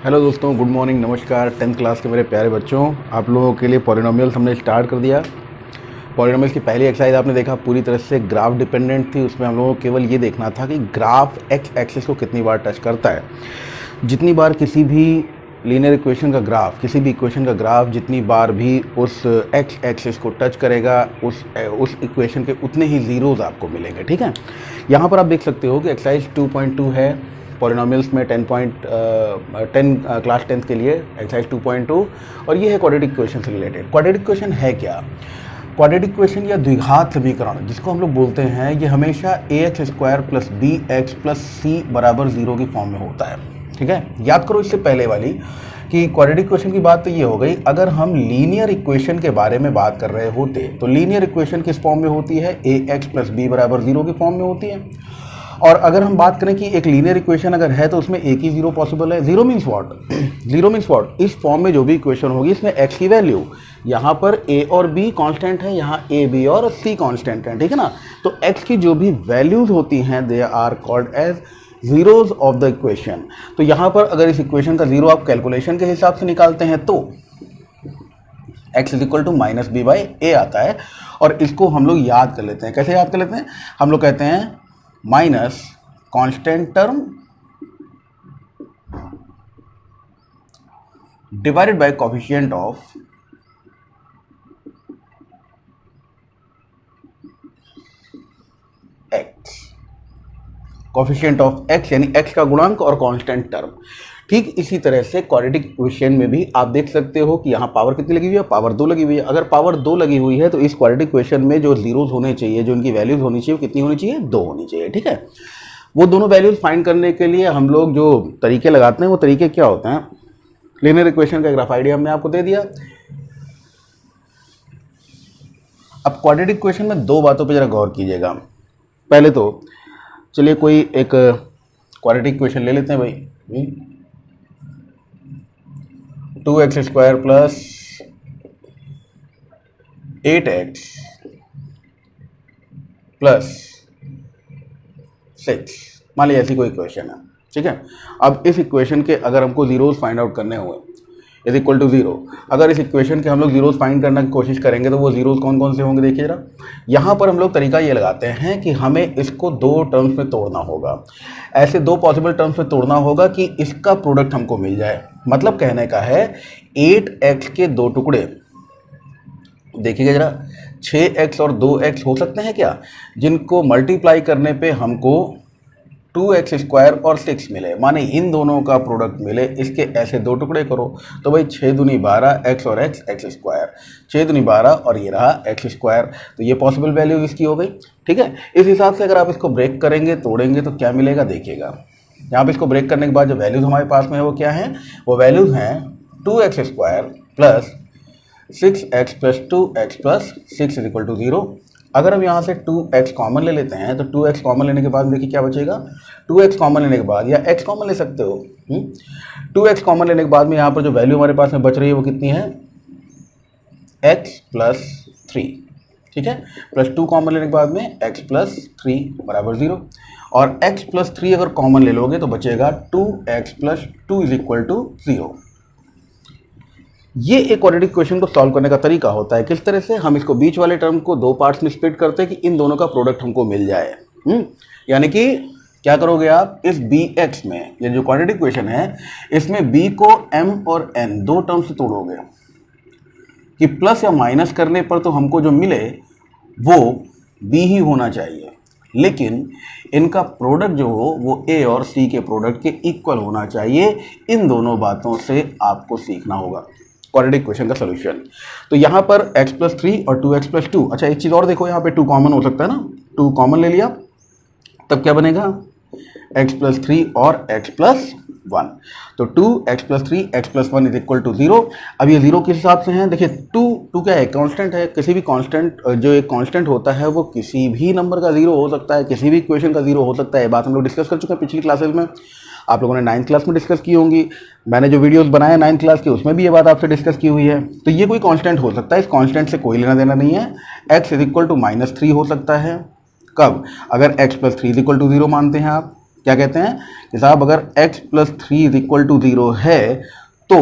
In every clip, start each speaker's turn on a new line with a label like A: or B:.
A: Hello दोस्तों, good morning, नमस्कार। 10th class के मेरे प्यारे बच्चों, आप लोगों के लिए पॉलिनोमियल्स हमने स्टार्ट कर दिया। पॉलिनोमियल्स की पहली एक्सरसाइज आपने देखा पूरी तरह से ग्राफ डिपेंडेंट थी। उसमें हम लोगों को केवल ये देखना था कि ग्राफ एक्स एक्सिस को कितनी बार टच करता है। जितनी बार किसी भी लीनियर इक्वेशन का ग्राफ, किसी भी इक्वेशन का ग्राफ जितनी बार भी उस एक्स एक्सिस को टच करेगा, उस इक्वेशन के उतने ही ज़ीरोज़ आपको मिलेंगे। ठीक है, यहाँ पर आप देख सकते हो कि एक्सरसाइज 2.2 है पॉलिनोमियल्स में 10 क्लास 10th के लिए एक्सरसाइज 2.2, और ये है क्वाड्रेटिक इक्वेशन से रिलेटेड। क्वाड्रेटिक इक्वेशन है क्या? क्वाड्रेटिक इक्वेशन या द्विघात समीकरण जिसको हम लोग बोलते हैं, ये हमेशा ax² + bx + c = 0 की फॉर्म में होता है। ठीक है, याद करो इससे पहले वाली कि क्वाड्रेटिक इक्वेशन की बात तो ये हो गई। अगर हम लीनियर इक्वेशन के बारे में बात कर रहे होते तो लीनियर इक्वेशन किस फॉर्म में होती है? ax + b = 0 की फॉर्म में होती है। और अगर हम बात करें कि एक लीनियर इक्वेशन अगर है तो उसमें एक ही जीरो पॉसिबल है। Zero means what? Zero means what? इस फॉर्म में जो भी इक्वेशन होगी इसमें x की वैल्यू, यहाँ पर a और b कांस्टेंट है, यहाँ a b और c कांस्टेंट है। ठीक है ना, तो x की जो भी वैल्यूज होती हैं they are called as zeros of the equation. तो यहाँ पर अगर इस इक्वेशन का जीरो आप कैलकुलेशन के हिसाब से निकालते हैं तो x = -b/a आता है। और इसको हम लोग याद कर लेते हैं। कैसे याद कर लेते हैं? हम लोग कहते हैं minus constant term divided by coefficient of x, coefficient of x यानी x का गुणांक और कांस्टेंट टर्म। ठीक इसी तरह से क्वाड्रेटिक इक्वेशन में भी आप देख सकते हो कि यहाँ पावर कितनी लगी हुई है? पावर 2 लगी हुई है। अगर पावर 2 लगी हुई है तो इस क्वाड्रेटिक इक्वेशन में जो जीरोज होने चाहिए, जो उनकी वैल्यूज होनी चाहिए, वो कितनी होनी चाहिए? 2 होनी चाहिए। ठीक है, वो दोनों वैल्यूज फाइंड करने के लिए हम लोग जो तरीके लगाते हैं वो तरीके क्या होते हैं? लीनियर इक्वेशन का ग्राफ आइडिया हमने आपको दे दिया। अब क्वाड्रेटिक इक्वेशन में दो बातों पर जरा गौर कीजिएगा। पहले तो चलिए कोई एक क्वाड्रेटिक इक्वेशन ले लेते हैं भाई। 2x² + 8x + 6, मान लीजिए ऐसी कोई इक्वेशन है। ठीक है, अब इस इक्वेशन के अगर हमको जीरोस फाइंड आउट करने हुए इज इक्वल टू 0, अगर इस इक्वेशन के हम लोग जीरोस फाइंड करने की कोशिश करेंगे तो वो जीरोस कौन कौन से होंगे? देखिए जरा, यहाँ पर हम लोग तरीका ये लगाते हैं कि हमें इसको दो टर्म्स में तोड़ना होगा। ऐसे दो पॉसिबल टर्म्स में तोड़ना होगा कि इसका प्रोडक्ट हमको मिल जाए। मतलब कहने का है 8x के दो टुकड़े, देखिएगा जरा, 6x और 2x हो सकते हैं क्या, जिनको मल्टीप्लाई करने पे हमको 2x² और 6 मिले, माने इन दोनों का प्रोडक्ट मिले। इसके ऐसे दो टुकड़े करो तो भाई 6 दूनी 12, x और x, x², 6 दूनी 12 और ये रहा x²। तो ये पॉसिबल वैल्यू इसकी हो गई। ठीक है, इस हिसाब से अगर आप इसको ब्रेक करेंगे, तोड़ेंगे तो क्या मिलेगा? देखिएगा, यहाँ पे इसको ब्रेक करने के बाद जो वैल्यूज हमारे पास में है वो क्या है? वो वैल्यूज हैं 2x² + 6x + 2x + 6 = 0। अगर हम यहाँ से 2x कॉमन ले लेते हैं तो 2x कॉमन लेने के बाद देखिए क्या बचेगा? 2x कॉमन लेने के बाद, या x कॉमन ले सकते हो, 2x कॉमन लेने के बाद में यहाँ पर जो वैल्यू हमारे पास में बच रही है वो कितनी है? x + 3। ठीक है, +2 कॉमन लेने के बाद में x + 3 = 0, और x + 3 अगर कॉमन ले लोगे तो बचेगा 2x + 2 = 0। ये एक क्वाड्रेटिक इक्वेशन को सॉल्व करने का तरीका होता है। किस तरह से? हम इसको बीच वाले टर्म को दो पार्ट्स में स्प्लिट करते हैं कि इन दोनों का प्रोडक्ट हमको मिल जाए। यानी कि क्या करोगे आप? इस bx में, ये जो क्वाड्रेटिक इक्वेशन है इसमें b को m और n दो टर्म से तोड़ोगे कि प्लस या माइनस करने पर तो हमको जो मिले वो b ही होना चाहिए, लेकिन इनका प्रोडक्ट जो हो वो a और c के प्रोडक्ट के इक्वल होना चाहिए। इन दोनों बातों से आपको सीखना होगा क्वाड्रेटिक इक्वेशन का सॉल्यूशन। तो यहाँ पर x + 3 और 2x + 2, अच्छा एक चीज़ और देखो, यहाँ पे 2 कॉमन हो सकता है ना, 2 कॉमन ले लिया तब क्या बनेगा? x + 3 और x + 1। तो 2x + 3 x + 1 = 0। अब ये 0 किस हिसाब से हैं? देखिए 2 क्या है? कांस्टेंट है। किसी भी कांस्टेंट, जो एक कांस्टेंट होता है वो किसी भी नंबर का 0 हो सकता है, किसी भी इक्वेशन का 0 हो सकता है। बात हम लोग डिस्कस कर चुके हैं पिछली क्लासेस में। आप लोगों ने 9th क्लास में डिस्कस की होंगी। मैंने जो वीडियोस बनाए 9th क्लास के उसमें भी ये बात आपसे डिस्कस की हुई है। तो ये कोई कांस्टेंट हो सकता है, इस कांस्टेंट से कोई लेना देना नहीं है। x = -3 हो सकता है। कब? अगर x + 3 = 0 मानते हैं आप, क्या कहते हैं कि साहब अगर x plus 3 is equal to 0 है तो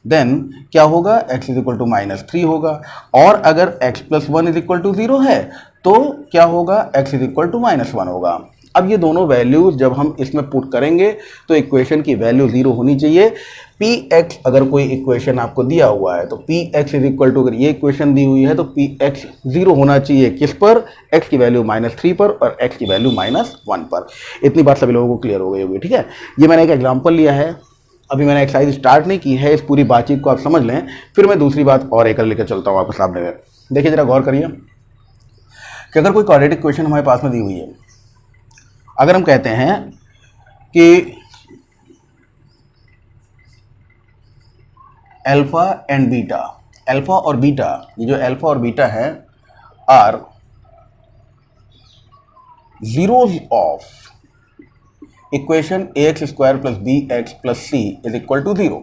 A: देन क्या होगा, x इज इक्वल टू -3 होगा, और अगर x plus 1 is equal to 0 है तो क्या होगा, x इज इक्वल टू -1 होगा। अब ये दोनों वैल्यूज जब हम इसमें पुट करेंगे तो इक्वेशन की वैल्यू 0 होनी चाहिए। px अगर कोई इक्वेशन आपको दिया हुआ है तो px इज इक्वल टू, अगर ये इक्वेशन दी हुई है तो px 0 होना चाहिए किस पर, x की वैल्यू -3 पर और x की वैल्यू -1 पर। इतनी बात सभी लोगों को क्लियर हो गई होगी, ठीक है। ये मैंने एक एग्जाम्पल लिया है, अभी मैंने एक्सरसाइज स्टार्ट नहीं की है, इस पूरी बातचीत को आप समझ लें, फिर मैं दूसरी बात और एक लेकर चलता हूँ आपके सामने में। देखिए जरा गौर करिए कि अगर कोई क्वाड्रेटिक इक्वेशन हमारे पास में दी हुई है, अगर हम कहते हैं कि अल्फा एंड बीटा, अल्फा और बीटा, ये जो अल्फा और बीटा है are zeros of equation ax square plus B x plus C is equal to 0।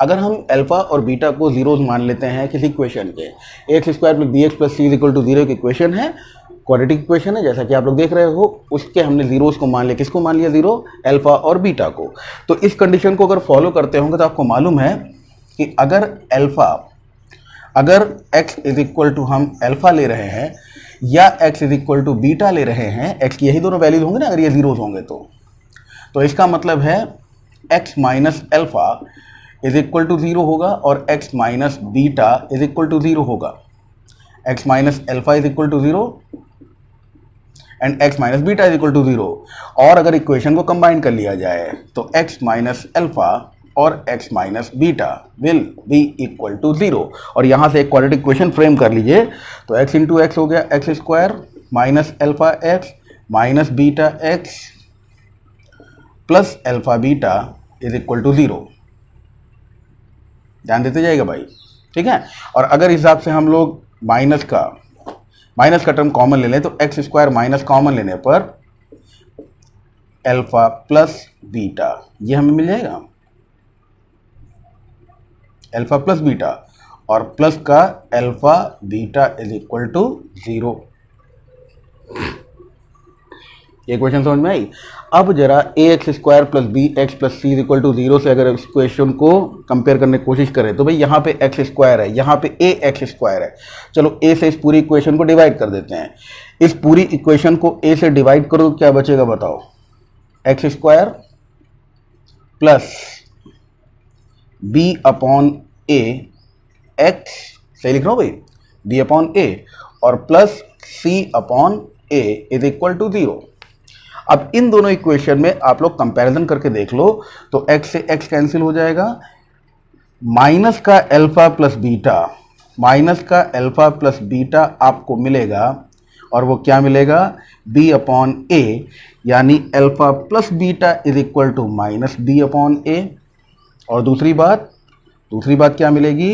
A: अगर हम अल्फा और बीटा को जीरोज मान लेते हैं किसी इक्वेशन के, x square plus B x plus C is equal to 0 की इक्वेशन है, क्वाड्रेटिक इक्वेशन है जैसा कि आप लोग देख रहे हो, उसके हमने जीरोज को मान लिया, किसको मान लिया, 0, अल्फा और बीटा को। तो इस कंडीशन को अगर फॉलो करते होंगे तो आपको मालूम है कि अगर अल्फा, अगर x इज इक्वल टू हम अल्फा ले रहे हैं या x is equal to beta ले रहे हैं, x की यही दोनों वैल्यूज होंगे ना अगर ये जीरोज होंगे तो इसका मतलब है x minus alpha is equal to 0 होगा और x minus beta is equal to 0 होगा। x minus alpha is equal to 0 and x minus beta is equal to 0। और अगर इक्वेशन को कंबाइन कर लिया जाए तो x माइनस अल्फा और x minus beta will be equal to 0। और यहाँ से एक क्वाड्रेटिक इक्वेशन फ्रेम कर लीजिए तो x इंटू एक्स हो गया x square minus alpha x minus beta x plus alpha beta is equal to 0। ध्यान देते जाइएगा भाई, ठीक है। और अगर इस हिसाब से हम लोग माइनस का टर्म कॉमन ले लें तो एक्स स्क्वायर माइनस कॉमन लेने पर अल्फा प्लस बीटा ये हमें मिल जाएगा, अल्फा प्लस बीटा, और प्लस का alpha beta is equal to 0। ये क्वेश्चन समझ में आई। अब जरा A X square plus B x plus C is equal to 0 से अगर इस क्वेश्चन को कंपेयर करने की कोशिश करें तो भाई यहाँ पे एक्स स्क्वायर है, यहाँ पे ए एक्स स्क्वायर है, चलो ए से इस पूरी इक्वेशन को डिवाइड कर देते हैं। इस पूरी इक्वेशन को ए से डिवाइड करो तो क्या बचेगा बताओ, X square plus B upon A X, सही लिख रहा हूँ भाई, बी अपॉन ए और plus C upon A is equal to 0। अब इन दोनों इक्वेशन में आप लोग कंपैरिजन करके देख लो तो x से x कैंसिल हो जाएगा, माइनस का अल्फा प्लस बीटा, माइनस का अल्फा प्लस बीटा आपको मिलेगा और वो क्या मिलेगा, b अपॉन ए, यानी alpha plus beta is equal to minus B upon A. और दूसरी बात क्या मिलेगी,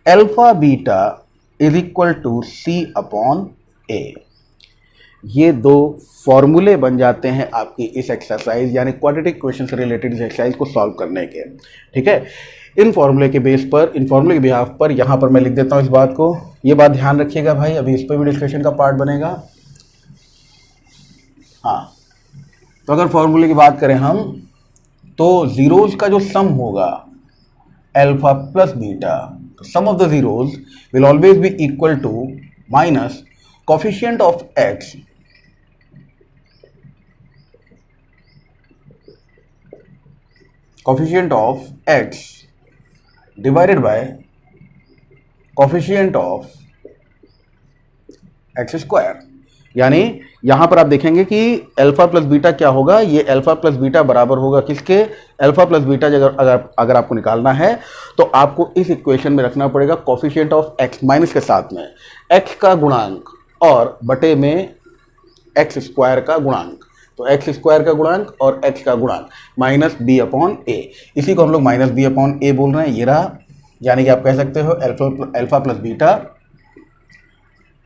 A: alpha beta is equal to C upon A. ये दो फॉर्मूले बन जाते हैं आपकी इस एक्सरसाइज यानी क्वाड्रेटिक इक्वेशन से रिलेटेड इस एक्सरसाइज को सॉल्व करने के, ठीक है। इन फॉर्मूले के बेस पर, इन फॉर्मूले के बिहाफ पर यहाँ पर मैं लिख देता हूँ इस बात को, ये बात ध्यान रखिएगा भाई, अभी इस पर भी डिस्कशन का पार्ट बनेगा। हाँ, तो अगर फॉर्मूले की बात करें हम तो जीरोज का जो सम होगा अल्फा प्लस बीटा, तो sum of the zeros will always be equal to minus coefficient of X divided by coefficient of X square. यानी यहां पर आप देखेंगे कि अल्फा प्लस बीटा क्या होगा, ये अल्फा प्लस बीटा बराबर होगा किसके, अल्फा प्लस बीटा अगर आपको निकालना है तो आपको इस इक्वेशन में रखना पड़ेगा कोफिशिएंट ऑफ एक्स माइनस के साथ में एक्स का गुणांक और बटे में एक्स स्क्वायर का गुणांक, तो एक्स स्क्वायर का गुणांक और एक्स का गुणांक माइनस बी अपॉन ए, इसी को हम लोग माइनस बी अपॉन ए बोल रहे हैं, ये रहा। यानी कि आप कह सकते हो alpha plus beta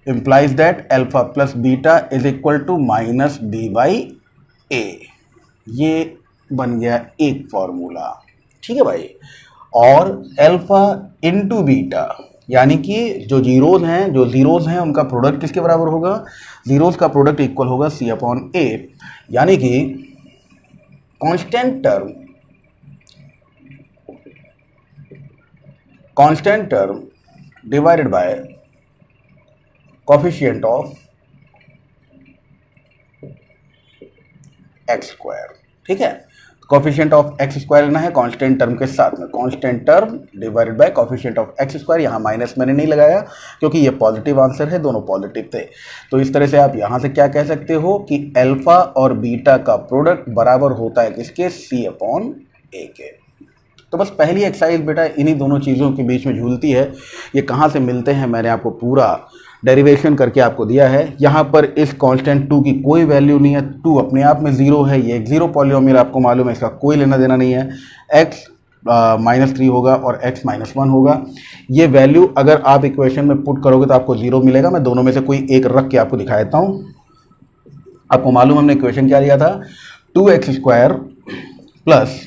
A: implies that alpha plus beta is equal to minus b by a। ये बन गया एक फॉर्मूला, ठीक है भाई। और अल्फा इंटू बीटा यानी कि जो जीरोज हैं उनका प्रोडक्ट किसके बराबर होगा, जीरोज का प्रोडक्ट इक्वल होगा सी अपॉन ए, यानी कि constant term divided by coefficient of X square. ठीक है, कोफिशिएंट ऑफ एक्स स्क्वायर लेना है कांस्टेंट टर्म के साथ में, constant term divided by coefficient of X square. यहाँ माइनस मैंने नहीं लगाया क्योंकि ये पॉजिटिव आंसर है, दोनों पॉजिटिव थे। तो इस तरह से आप यहाँ से क्या कह सकते हो कि अल्फा और बीटा का प्रोडक्ट बराबर होता है किसके, C अपॉन A के। तो बस पहली एक्सरसाइज बेटा इन्हीं दोनों चीज़ों के बीच में झूलती है। ये कहाँ से मिलते हैं मैंने आपको पूरा डेरिवेशन करके आपको दिया है। यहाँ पर इस कांस्टेंट 2 की कोई वैल्यू नहीं है, 2 अपने आप में 0 है, ये एक जीरो पॉलिनोमियल आपको मालूम है, इसका कोई लेना देना नहीं है। x -3 होगा और x -1 होगा। ये वैल्यू अगर आप इक्वेशन में पुट करोगे तो आपको 0 मिलेगा। मैं दोनों में से कोई एक रख के आपको दिखा देता हूँ। आपको मालूम हमने इक्वेशन क्या लिया था, 2x² प्लस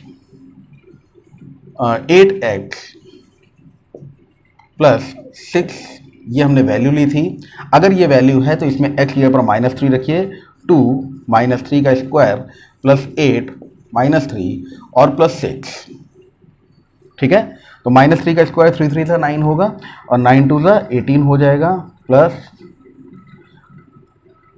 A: 8x प्लस 6, ये हमने वैल्यू ली थी। अगर ये वैल्यू है तो इसमें x की जगह पर -3 रखिए, 2 -3 का स्क्वायर प्लस 8 -3 और प्लस 6। ठीक है, तो -3 का स्क्वायर 3 3 था 9 होगा और 9 2 सा 18 हो जाएगा, प्लस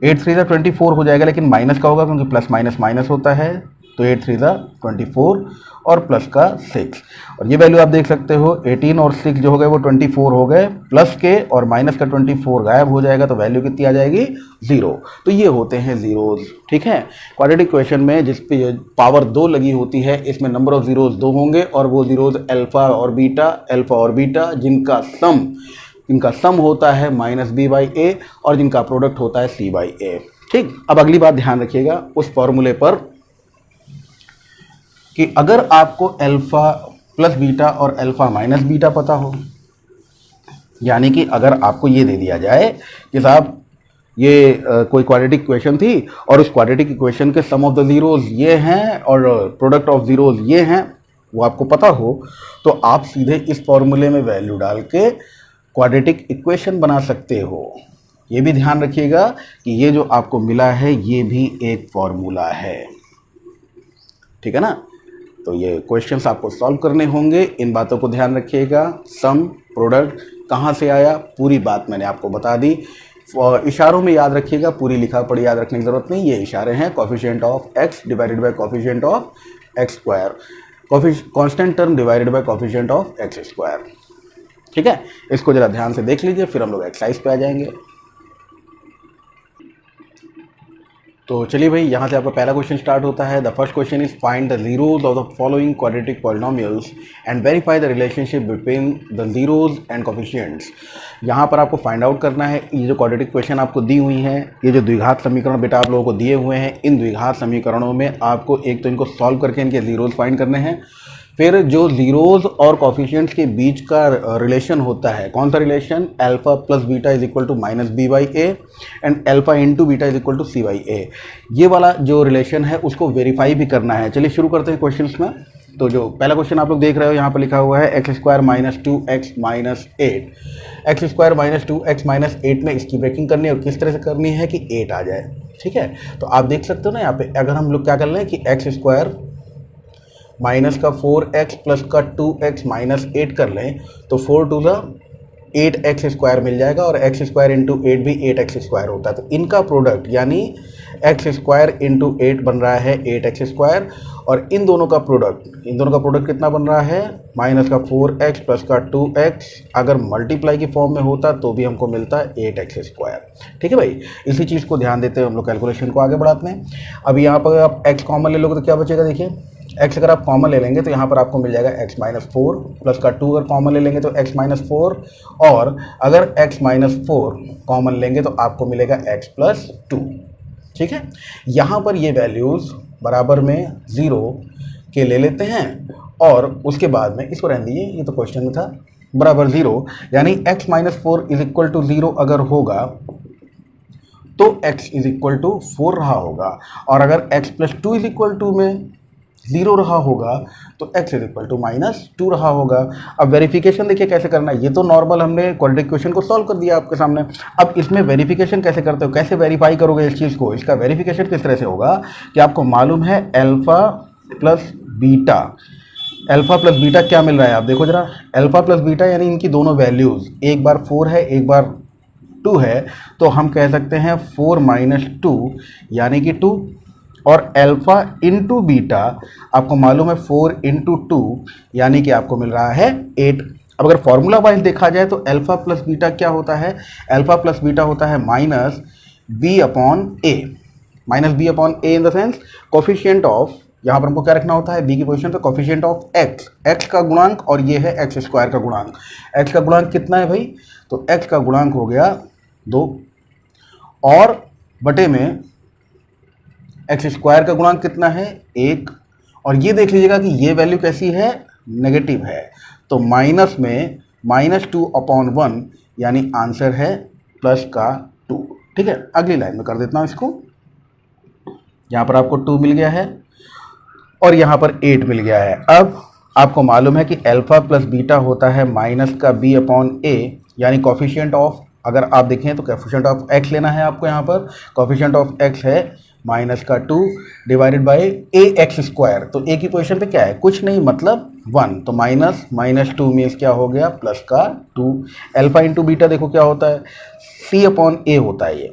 A: 8 3 सा 24 हो जाएगा, लेकिन माइनस का होगा क्योंकि प्लस माइनस माइनस होता है। तो 8 3 सा 24 और प्लस का 6, और ये वैल्यू आप देख सकते हो 18 और 6 जो हो गए वो 24 हो गए, प्लस के और माइनस का 24 गायब हो जाएगा, तो वैल्यू कितनी आ जाएगी, 0। तो ये होते हैं जीरोज। ठीक है, क्वाड्रेटिक इक्वेशन में जिस पे पावर 2 लगी होती है, इसमें नंबर ऑफ जीरोज 2 होंगे और वो जीरोज अल्फा और बीटा जिनका सम होता है -b/a और जिनका प्रोडक्ट होता है c/a। ठीक, अब अगली बात ध्यान रखिएगा उस फॉर्मूले पर कि अगर आपको अल्फा प्लस बीटा और अल्फा माइनस बीटा पता हो, यानी कि अगर आपको ये दे दिया जाए कि साहब ये कोई क्वाड्रेटिक इक्वेशन थी और उस क्वाड्रेटिक इक्वेशन के सम ऑफ द जीरोज ये हैं और प्रोडक्ट ऑफ जीरोज ये हैं, वो आपको पता हो, तो आप सीधे इस फॉर्मूले में वैल्यू डाल के क्वाड्रेटिक इक्वेशन बना सकते हो। ये भी ध्यान रखिएगा कि ये जो आपको मिला है ये भी एक फॉर्मूला है। ठीक है ना, तो ये क्वेश्चंस आपको सॉल्व करने होंगे, इन बातों को ध्यान रखिएगा। सम, प्रोडक्ट कहाँ से आया, पूरी बात मैंने आपको बता दी। इशारों में याद रखिएगा, पूरी लिखा पढ़ी याद रखने की जरूरत नहीं, ये इशारे हैं। Coefficient of x divided by coefficient of x square, constant term divided by coefficient of x square. ठीक है, इसको जरा ध्यान से देख लीजिए, फिर हम लोग एक्सरसाइज पे आ जाएंगे। तो चलिए भाई, यहाँ से आपका पहला क्वेश्चन स्टार्ट होता है। The first question is find the zeros of the following quadratic polynomials and verify the relationship between the zeros and coefficients. यहाँ पर आपको फाइंड आउट करना है, ये जो क्वाड्रेटिक क्वेश्चन आपको दी हुई हैं, ये जो द्विघात समीकरण बेटा आप लोगों को दिए हुए हैं, इन द्विघात समीकरणों में आपको एक तो इनको सॉल्व करके इनके जीरोज फाइंड करने हैं, फिर जो जीरोज और कोफिशिएंट्स के बीच का रिलेशन होता है, कौन सा relation, alpha plus beta is equal to -b/a and alpha into beta is equal to c/a, ये वाला जो रिलेशन है उसको वेरीफाई भी करना है। चलिए शुरू करते हैं क्वेश्चंस में। तो जो पहला क्वेश्चन आप लोग देख रहे हो यहाँ पर लिखा हुआ है x² - 2x - 8, x² - 2x - 8 में इसकी ब्रेकिंग करनी है और किस तरह से करनी है कि 8 आ जाए। ठीक है, तो आप देख सकते हो ना यहाँ पे, अगर हम लोग क्या कर लें कि x² माइनस का 4x प्लस का 2x माइनस 8 कर लें तो 4 2 सा 8x² मिल जाएगा और x² इंटू 8 भी 8x² होता है। तो इनका प्रोडक्ट यानी x² इंटू 8 बन रहा है 8x² और इन दोनों का प्रोडक्ट कितना बन रहा है, माइनस का 4x प्लस का 2x, अगर मल्टीप्लाई की फॉर्म में होता तो भी हमको मिलता है 8x²। ठीक है भाई, इसी चीज़ को ध्यान देते हुए हम लोग कैलकुलेशन को आगे बढ़ाते हैं। अभी यहाँ पर आप x कॉमन ले लोगे तो क्या बचेगा, देखिए x अगर आप कॉमन ले लेंगे तो यहाँ पर आपको मिल जाएगा x - 4 प्लस का 2 अगर कॉमन ले लेंगे तो x - 4 और अगर x - 4 कॉमन लेंगे तो आपको मिलेगा x + 2। ठीक है, यहाँ पर ये वैल्यूज़ बराबर में 0 के ले लेते हैं और उसके बाद में इसको रहने दीजिए, ये तो क्वेश्चन में था, बराबर 0 यानी x - 4 इज इक्वल टू 0 अगर होगा तो x इज इक्वल टू 4 रहा होगा, और अगर x + 2 इज इक्वल टू में 0 रहा होगा तो x इज इक्वल टू -2 रहा होगा। अब वेरिफिकेशन देखिए कैसे करना है, ये तो नॉर्मल हमने क्वाड्रेटिक इक्वेशन को सॉल्व कर दिया आपके सामने। अब इसमें वेरिफिकेशन कैसे करते हो, कैसे वेरीफाई करोगे इस चीज़ को, इसका वेरिफिकेशन किस तरह से होगा कि आपको मालूम है alpha plus beta, alpha plus beta क्या मिल रहा है आप देखो जरा, अल्फा प्लस बीटा यानी इनकी दोनों वैल्यूज़, एक बार 4 है एक बार 2 है, तो हम कह सकते हैं 4 माइनस 2 यानी कि 2, और अल्फा इंटू बीटा आपको मालूम है 4 इंटू 2 यानी कि आपको मिल रहा है 8। अब अगर फॉर्मूला वाइज देखा जाए तो अल्फा प्लस बीटा क्या होता है, अल्फा प्लस बीटा होता है minus B upon a, minus B upon a in the sense coefficient of, यहाँ पर हमको क्या रखना होता है बी की पोजीशन पे, कोफिशिएंट ऑफ एक्स, एक्स का गुणांक, और ये है एक्स स्क्वायर का गुणांक। एक्स का गुणांक कितना है भाई, तो एक्स का गुणांक हो गया 2 और बटे में एक्स स्क्वायर का गुणांक कितना है 1, और ये देख लीजिएगा कि ये वैल्यू कैसी है, नेगेटिव है, तो माइनस में -2 अपॉन 1 यानी आंसर है प्लस का 2। ठीक है, अगली लाइन में कर देता हूँ इसको, यहाँ पर आपको 2 मिल गया है और यहाँ पर 8 मिल गया है। अब आपको मालूम है कि अल्फा प्लस बीटा होता है माइनस का बी अपॉन ए, यानी कोफिशिएंट ऑफ, अगर आप देखें तो कोफिशिएंट ऑफ एक्स लेना है आपको, यहाँ पर कोफिशिएंट ऑफ एक्स है माइनस का 2 divided by A X square, तो ए की पोजीशन पे क्या है, कुछ नहीं मतलब 1, तो माइनस 2 मीन्स क्या हो गया प्लस का 2। अल्फा इंटू बीटा देखो क्या होता है, सी अपॉन ए होता है, ये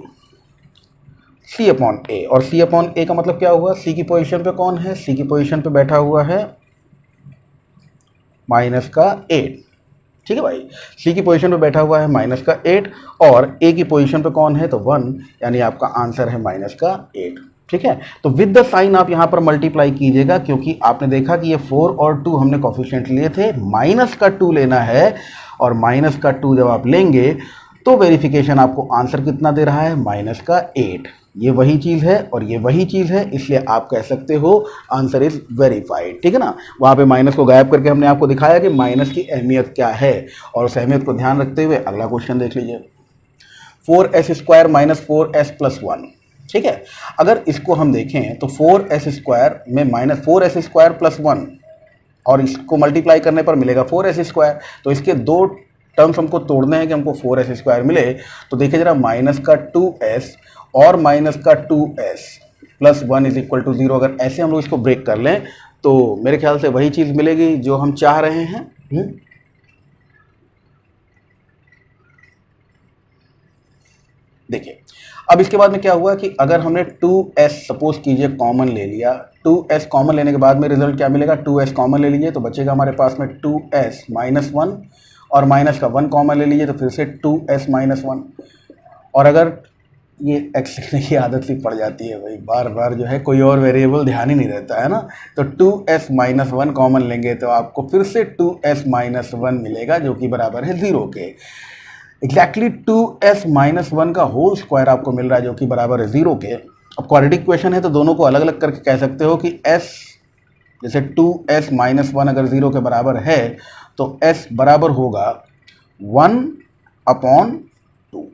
A: सी अपॉन ए, और सी अपॉन ए का मतलब क्या हुआ, सी की पोजीशन पे कौन है, सी की पोजीशन पे बैठा हुआ है माइनस का 8। ठीक है भाई, सी की पोजीशन पे बैठा हुआ है माइनस का 8 और ए की पोजीशन पे कौन है तो 1, यानी आपका आंसर है माइनस का 8। ठीक है, तो विद द साइन आप यहाँ पर मल्टीप्लाई कीजिएगा, क्योंकि आपने देखा कि ये 4 और 2 हमने कोफिशिएंट लिए थे, माइनस का 2 लेना है, और माइनस का 2 जब आप लेंगे तो वेरिफिकेशन आपको आंसर कितना दे रहा है, माइनस का 8। ये वही चीज़ है और ये वही चीज़ है, इसलिए आप कह सकते हो आंसर इज वेरीफाइड। ठीक है ना, वहाँ पे माइनस को गायब करके हमने आपको दिखाया कि माइनस की अहमियत क्या है, और उस अहमियत को ध्यान रखते हुए अगला क्वेश्चन देख लीजिए, 4s square minus 4s plus 1। ठीक है, अगर इसको हम देखें तो 4s स्क्वायर में माइनस 4s स्क्वायर प्लस 1, और इसको मल्टीप्लाई करने पर मिलेगा 4s स्क्वायर, तो इसके दो टर्म्स हमको तोड़ने हैं कि हमको 4s स्क्वायर मिले, तो देखिए जरा, माइनस का 2s और माइनस का 2s plus 1 is equal to 0, अगर ऐसे हम लोग इसको ब्रेक कर लें तो मेरे ख्याल से वही चीज़ मिलेगी जो हम चाह रहे हैं। देखिए, अब इसके बाद में क्या हुआ कि अगर हमने 2s सपोज कीजिए कॉमन ले लिया, 2s कॉमन लेने के बाद में रिजल्ट क्या मिलेगा, 2s कॉमन ले लीजिए तो बचेगा हमारे पास में 2s माइनस 1, और माइनस का 1 कॉमन ले लीजिए तो फिर से 2s माइनस 1, और अगर ये एक्स लिखने की आदत सी पड़ जाती है भाई, बार बार जो है कोई और वेरिएबल ध्यान ही नहीं रहता है ना, तो 2s माइनस 1 कॉमन लेंगे तो आपको फिर से 2s माइनस 1 मिलेगा जो कि बराबर है 0 के। एग्जैक्टली 2s माइनस 1 का होल स्क्वायर आपको मिल रहा है जो कि बराबर है 0 के। अब क्वाड्रेटिक इक्वेशन है तो दोनों को अलग अलग करके कह सकते हो कि s, जैसे 2s माइनस 1 अगर 0 के बराबर है तो s बराबर होगा 1 अपॉन 2,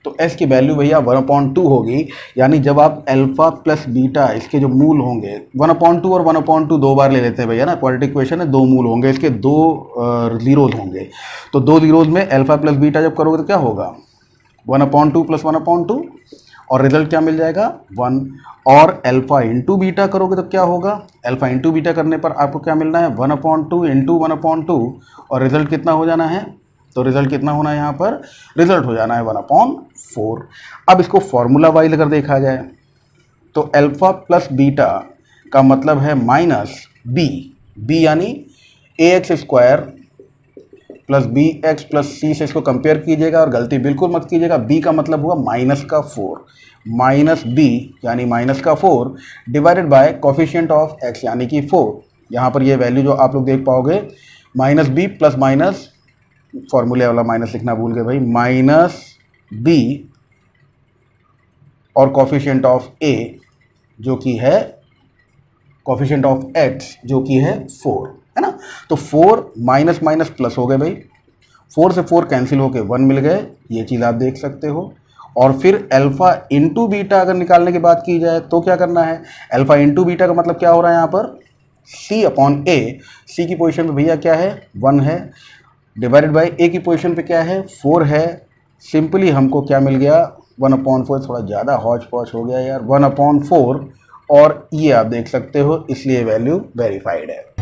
A: तो s की वैल्यू भैया 1/2 होगी, यानी जब आप अल्फा प्लस बीटा इसके जो मूल होंगे 1/2 और 1/2 दो बार ले लेते हैं भैया ना, क्वाड्रेटिक इक्वेशन है, दो मूल होंगे इसके, दो जीरोज होंगे, तो दो जीरोज में अल्फा प्लस बीटा जब करोगे तो क्या होगा 1/2 प्लस 1/2, और रिजल्ट क्या मिल जाएगा 1, और अल्फा इंटू बीटा करोगे तो क्या होगा, अल्फा इंटू बीटा करने पर आपको क्या मिलना है 1/2 इंटू 1/2, और रिजल्ट कितना हो जाना है, तो रिजल्ट कितना होना है यहाँ पर, रिजल्ट हो जाना है 1/4। अब इसको फॉर्मूला वाइज अगर देखा जाए तो अल्फा प्लस बीटा का मतलब है माइनस बी यानी ax square plus B x plus C से इसको कंपेयर कीजिएगा, और गलती बिल्कुल मत कीजिएगा, b का मतलब हुआ माइनस का 4, माइनस b यानी माइनस का 4 divided by coefficient of x यानी कि 4। यहाँ पर ये वैल्यू जो आप लोग देख पाओगे माइनस b प्लस माइनस, फॉर्मूले वाला माइनस लिखना भूल गए भाई, माइनस b और कोफिशिएंट ऑफ a जो कि है कोफिशिएंट ऑफ x जो कि है 4, है ना, तो 4 माइनस माइनस प्लस हो गए भाई, 4 से 4 कैंसिल होके 1 मिल गए, ये चीज़ आप देख सकते हो। और फिर अल्फा इंटू बीटा अगर निकालने की बात की जाए तो क्या करना है, अल्फा इंटू बीटा का मतलब क्या हो रहा है यहाँ पर c अपॉन a, c की पोजीशन पे भैया क्या है 1 है, डिवाइडेड बाय a की पोजीशन पे क्या है 4 है, सिंपली हमको क्या मिल गया 1/4, थोड़ा ज़्यादा हौच पौच हो गया यार, 1/4 और ये आप देख सकते हो, इसलिए वैल्यू वेरीफाइड है।